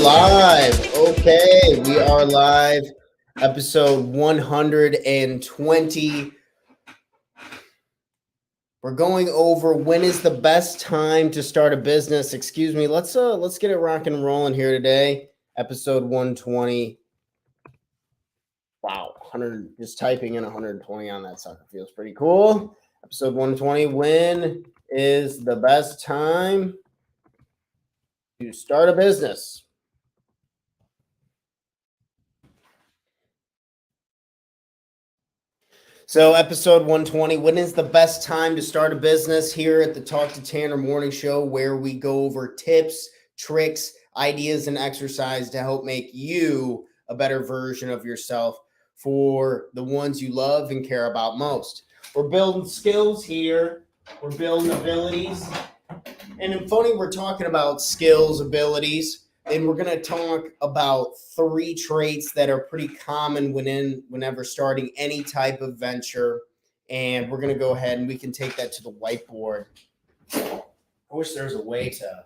live. Okay, we are live. Episode 120. We're going over when is the best time to start a business. Excuse me. Let's get it rocking and rolling here today. Episode 120. Wow, 100 just typing in 120 on that sucker feels pretty cool. Episode 120. When is the best time to start a business? So, episode 120, when is the best time to start a business here at the Talk to Tanner Morning Show, where we go over tips, tricks, ideas, and exercise to help make you a better version of yourself for the ones you love and care about most. We're building skills here, we're building abilities. And funny, we're talking about skills, abilities, and we're going to talk about 3 traits that are pretty common whenever starting any type of venture. And we're going to go ahead and we can take that to the whiteboard. I wish there was a way to.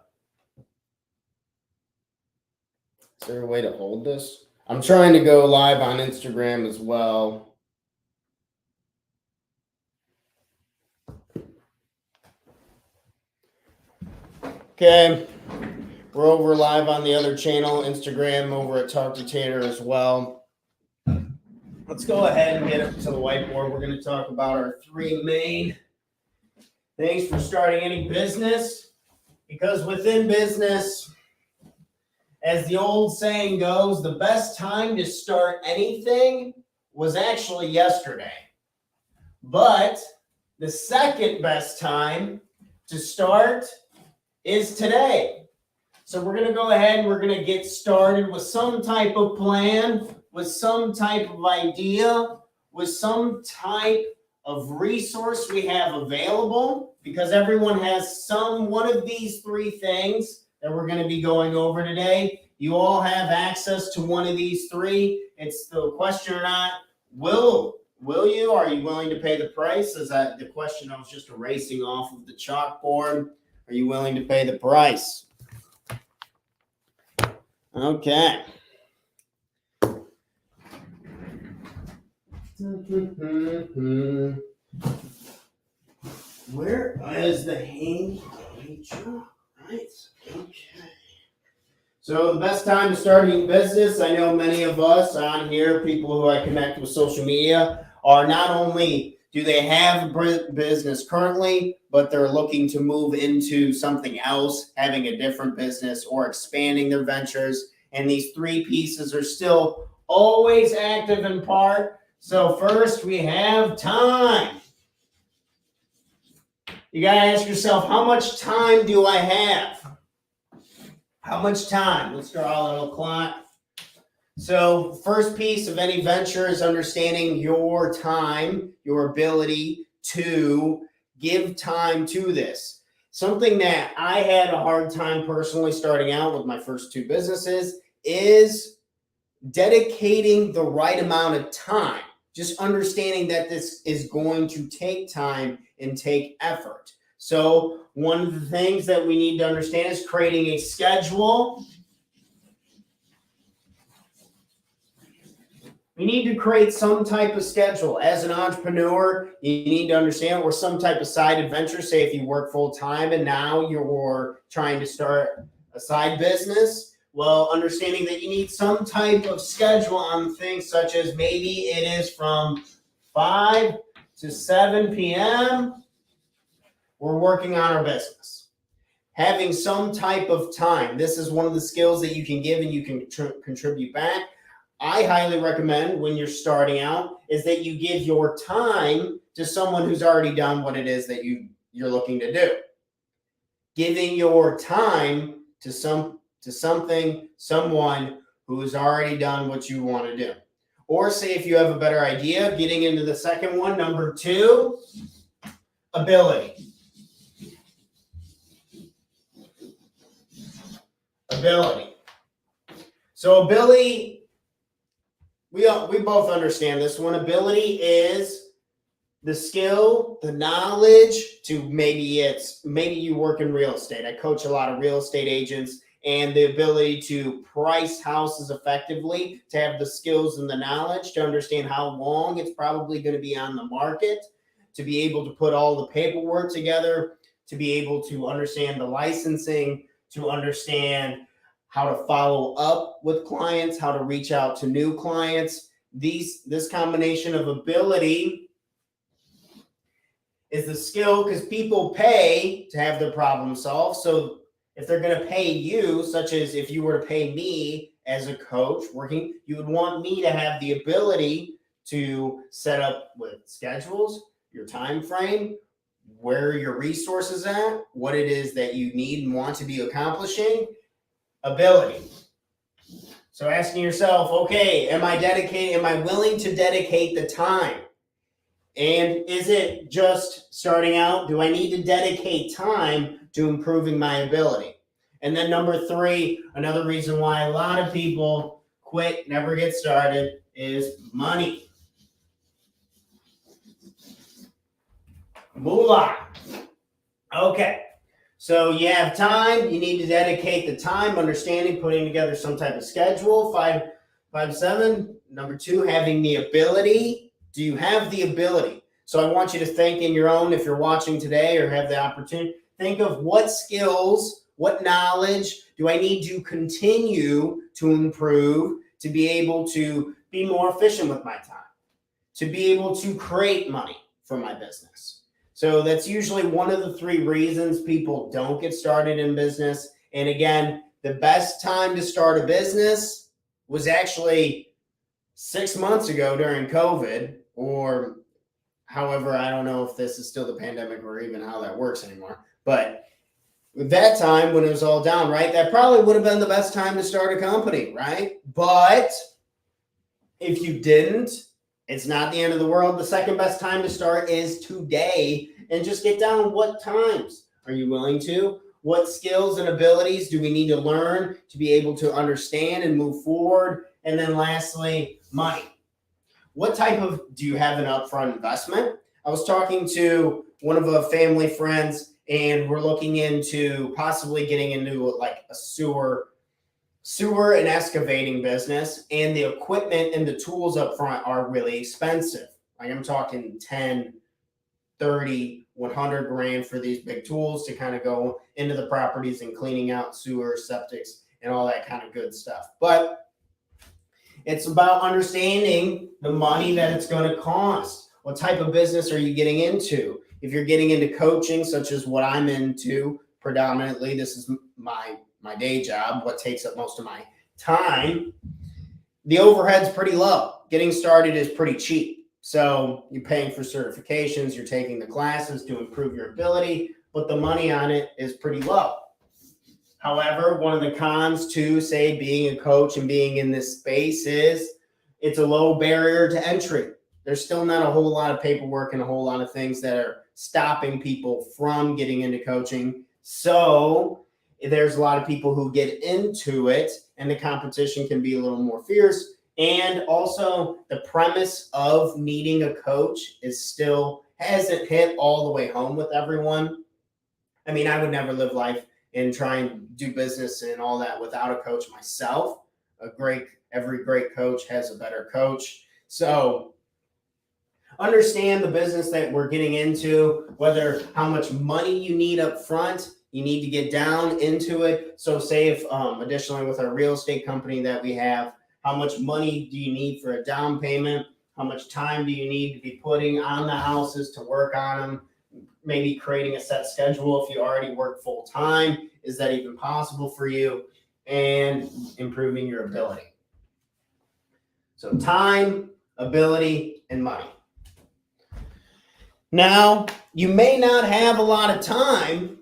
Is there a way to hold this? I'm trying to go live on Instagram as well. Okay. We're over live on the other channel, Instagram, over at Talk to Tanner as well. Let's go ahead and get up to the whiteboard. We're going to talk about our 3 main things for starting any business. Because within business, as the old saying goes, the best time to start anything was actually yesterday. But the second best time to start is today. So we're going to go ahead and we're going to get started with some type of plan, with some type of idea, with some type of resource we have available, because everyone has one of these 3 things that we're going to be going over today. You all have access to one of these 3. It's the question or not, will you? Are you willing to pay the price? Is that the question I was just erasing off of the chalkboard? Are you willing to pay the price? Okay. Where is the hang? Right. Okay. So the best time to start a business, I know many of us on here, people who I connect with social media, are not only do they have a business currently, but they're looking to move into something else, having a different business or expanding their ventures. And these 3 pieces are still always active in part. So first we have time. You got to ask yourself, how much time do I have? How much time? Let's draw a little clock. So first piece of any venture is understanding your time, your ability to give time to this. Something that I had a hard time personally starting out with my first 2 businesses is dedicating the right amount of time. Just understanding that this is going to take time and take effort. So one of the things that we need to understand is creating a schedule. We need to create some type of schedule. As an entrepreneur, you need to understand, or some type of side adventure. Say if you work full time and now you're trying to start a side business, well, understanding that you need some type of schedule on things such as maybe it is from 5 to 7 p.m. We're working on our business. Having some type of time. This is one of the skills that you can give and you can contribute back. I highly recommend when you're starting out is that you give your time to someone who's already done what it is that you're looking to do. Giving your time to someone who has already done what you want to do. Or say if you have a better idea, getting into the second one, number 2, ability. So ability, we both understand this one. Ability is the skill, the knowledge to maybe you work in real estate. I coach a lot of real estate agents, and the ability to price houses effectively, to have the skills and the knowledge to understand how long it's probably going to be on the market, to be able to put all the paperwork together, to be able to understand the licensing, to understand how to follow up with clients, how to reach out to new clients. This combination of ability is the skill, because people pay to have their problem solved. So if they're going to pay you, such as if you were to pay me as a coach working, you would want me to have the ability to set up with schedules, your time frame, where your resources at, what it is that you need and want to be accomplishing. Ability. So asking yourself, okay, am I willing to dedicate the time? And is it just starting out? Do I need to dedicate time to improving my ability? And then number 3, another reason why a lot of people quit, never get started, is money. Moolah. Okay. So you have time, you need to dedicate the time, understanding, putting together some type of schedule. 7. Number 2, having the ability. Do you have the ability? So I want you to think in your own, if you're watching today or have the opportunity, think of what skills, what knowledge do I need to continue to improve to be able to be more efficient with my time, to be able to create money for my business. So that's usually one of the 3 reasons people don't get started in business. And again, the best time to start a business was actually 6 months ago during COVID, or however, I don't know if this is still the pandemic or even how that works anymore. But at that time when it was all down, right, that probably would have been the best time to start a company, right? But if you didn't, it's not the end of the world. The second best time to start is today, and just get down what times are you willing to? What skills and abilities do we need to learn to be able to understand and move forward? And then lastly, money. What type of, do you have an upfront investment? I was talking to one of a family friends, and we're looking into possibly getting into like a sewer and excavating business, and the equipment and the tools up front are really expensive. Like I'm talking 10, 30, 100 grand for these big tools to kind of go into the properties and cleaning out sewers, septics, and all that kind of good stuff. But it's about understanding the money that it's going to cost. What type of business are you getting into? If you're getting into coaching, such as what I'm into predominantly, this is my day job, what takes up most of my time, the overhead's pretty low. Getting started is pretty cheap. So you're paying for certifications, you're taking the classes to improve your ability, but the money on it is pretty low. However, one of the cons to, say, being a coach and being in this space is it's a low barrier to entry. There's still not a whole lot of paperwork and a whole lot of things that are stopping people from getting into coaching. So there's a lot of people who get into it, and the competition can be a little more fierce. And also the premise of needing a coach hasn't hit all the way home with everyone. I mean, I would never live life and try and do business and all that without a coach myself. Every great coach has a better coach. So understand the business that we're getting into, how much money you need up front. You need to get down into it. So say if additionally with our real estate company that we have, how much money do you need for a down payment? How much time do you need to be putting on the houses to work on them? Maybe creating a set schedule if you already work full time. Is that even possible for you? And improving your ability. So time, ability, and money. Now, you may not have a lot of time,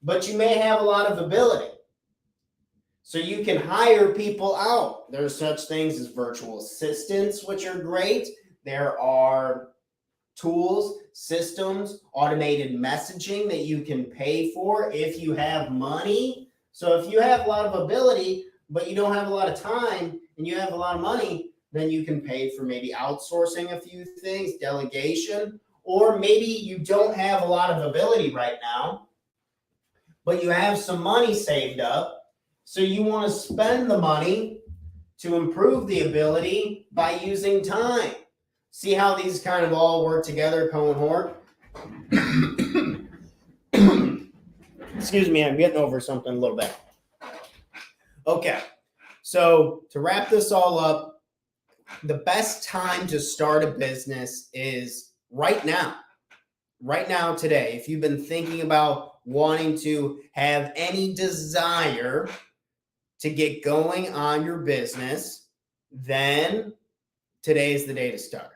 but you may have a lot of ability. So you can hire people out. There are such things as virtual assistants, which are great. There are tools, systems, automated messaging that you can pay for if you have money. So if you have a lot of ability, but you don't have a lot of time and you have a lot of money, then you can pay for maybe outsourcing a few things, delegation, or maybe you don't have a lot of ability right now, but you have some money saved up So you want to spend the money to improve the ability by using time. See how these kind of all work together, cohort? Excuse me, I'm getting over something a little bit. Okay, so to wrap this all up, the best time to start a business is right now. Right now, today. If you've been thinking about wanting to have any desire to get going on your business, then today is the day to start.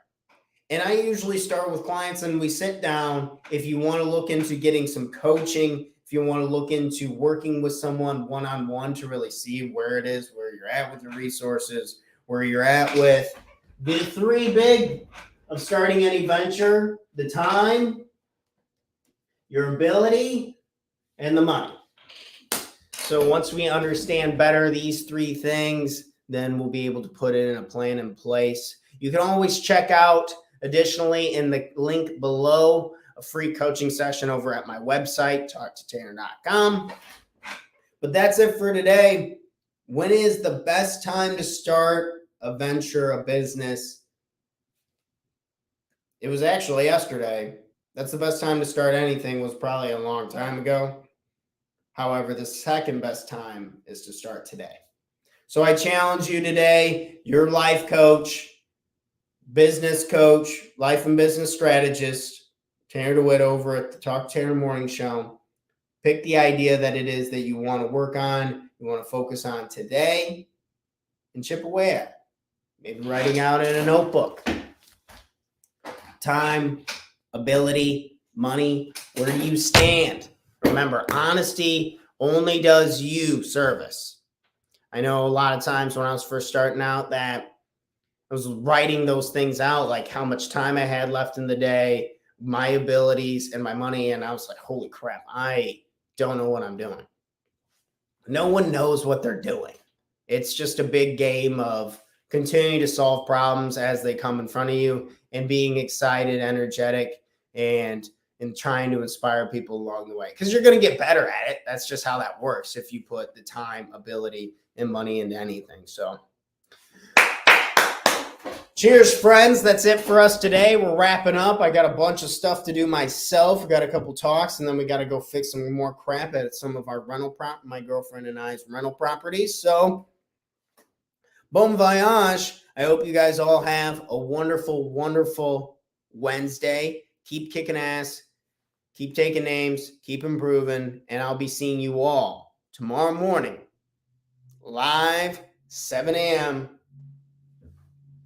And I usually start with clients and we sit down. If you want to look into getting some coaching, if you want to look into working with someone one-on-one to really see where it is, where you're at with your resources, where you're at with the three big of starting any venture: the time, your ability, and the money. So once we understand better these three things, then we'll be able to put it in a plan in place. You can always check out, additionally, in the link below, a free coaching session over at my website, talktotanner.com. But that's it for today. When is the best time to start a venture, a business? It was actually yesterday. That's the best time to start anything, was probably a long time ago. However, the second best time is to start today. So I challenge you today, your life coach, business coach, life and business strategist, Tanner DeWitt over at the Talk Tanner Morning Show. Pick the idea that it is that you want to work on, you want to focus on today, and chip away at it. Maybe writing out in a notebook. Time, ability, money, where do you stand? Remember, honesty only does you service. I know a lot of times when I was first starting out that I was writing those things out, like how much time I had left in the day, my abilities, and my money. And I was like, holy crap, I don't know what I'm doing. No one knows what they're doing. It's just a big game of continuing to solve problems as they come in front of you and being excited, energetic, and trying to inspire people along the way. Because you're going to get better at it. That's just how that works if you put the time, ability, and money into anything. So cheers, friends. That's it for us today. We're wrapping up. I got a bunch of stuff to do myself. I got a couple talks, and then we got to go fix some more crap at some of our my girlfriend and I's rental properties. So bon voyage. I hope you guys all have a wonderful, wonderful Wednesday. Keep kicking ass. Keep taking names. Keep improving. And I'll be seeing you all tomorrow morning, live, 7 a.m.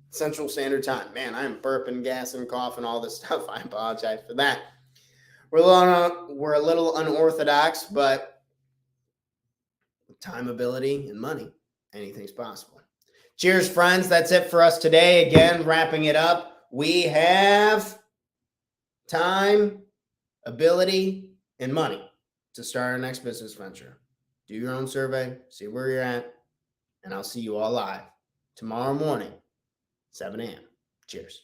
Central Standard Time. Man, I'm burping, gassing, coughing, all this stuff. I apologize for that. We're a little unorthodox, but with time, ability, and money, anything's possible. Cheers, friends. That's it for us today. Again, wrapping it up. We have time, ability, and money to start our next business venture. Do your own survey, see where you're at, and I'll see you all live tomorrow morning, 7 a.m. Cheers.